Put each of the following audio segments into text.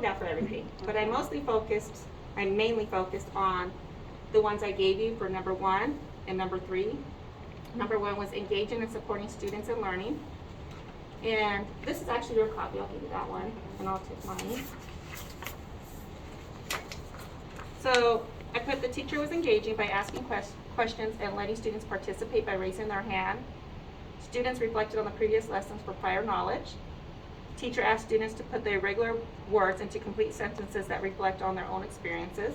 out for everything, but I mainly focused on the ones I gave you for number 1 and number 3. Number 1 was engaging and supporting students in learning. And this is actually your copy. I'll give you that one, and I'll take mine. So I put the teacher was engaging by asking questions and letting students participate by raising their hand. Students reflected on the previous lessons for prior knowledge. Teacher asked students to put their irregular words into complete sentences that reflect on their own experiences.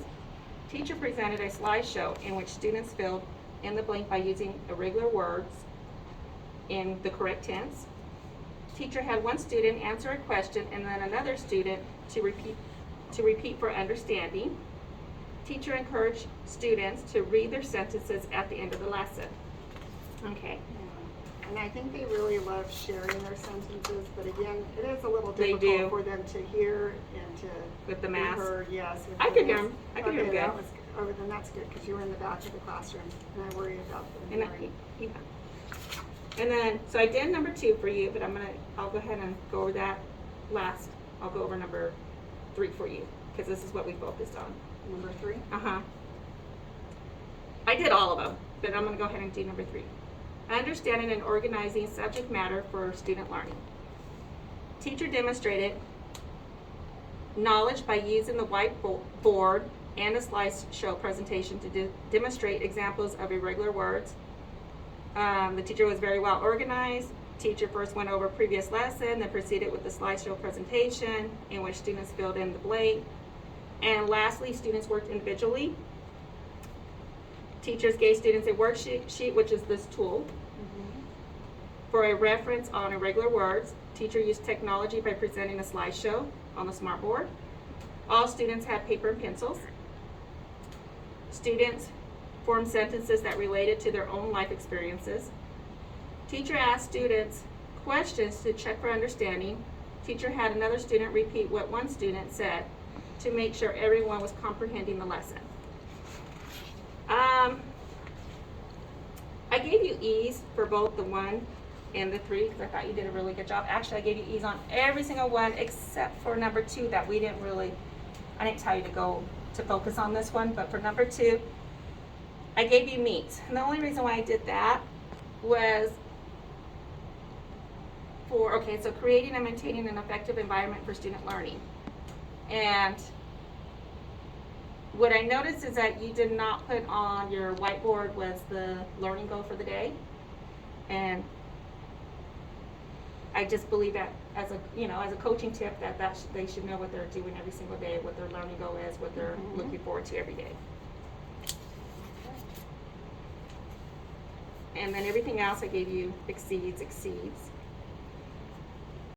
Teacher presented a slideshow in which students filled in the blank by using irregular words in the correct tense. Teacher had one student answer a question and then another student to repeat for understanding. Teacher encouraged students to read their sentences at the end of the lesson. Okay. And I think they really love sharing their sentences, but again, it is a little They difficult do. for them to hear and to With the be mask? heard. Yes. with I the could hear mask. 'em. I could hear 'em Okay, good. that was, oh, then that's good, because you were in the back of the classroom, and I worry about them And hearing. and then, so I did number 2 for you, but I'll go ahead and go over that last. I'll go over number 3 for you, because this is what we focused on. Number 3? Uh-huh. I did all of them, but I'm going to go ahead and do number 3. Understanding and organizing subject matter for student learning. Teacher demonstrated knowledge by using the whiteboard and a slideshow presentation to demonstrate examples of irregular words. The teacher was very well organized. Teacher first went over previous lesson, then proceeded with the slideshow presentation in which students filled in the blank. And lastly, students worked individually. Teachers gave students a worksheet, which is this tool, for a reference on irregular words. Teacher used technology by presenting a slideshow on the smartboard. All students had paper and pencils. Students formed sentences that related to their own life experiences. Teacher asked students questions to check for understanding. Teacher had another student repeat what one student said to make sure everyone was comprehending the lesson. I gave you E's for both the 1 and the 3 because I thought you did a really good job. Actually, I gave you E's on every single one except for number 2 that I didn't tell you to focus on this one, but for number 2, I gave you meets. And the only reason why I did that was so creating and maintaining an effective environment for student learning. And what I noticed is that you did not put on your whiteboard was the learning goal for the day. And I just believe that as a coaching tip that they should know what they're doing every single day, what their learning goal is, what they're looking forward to every day. And then everything else I gave you exceeds.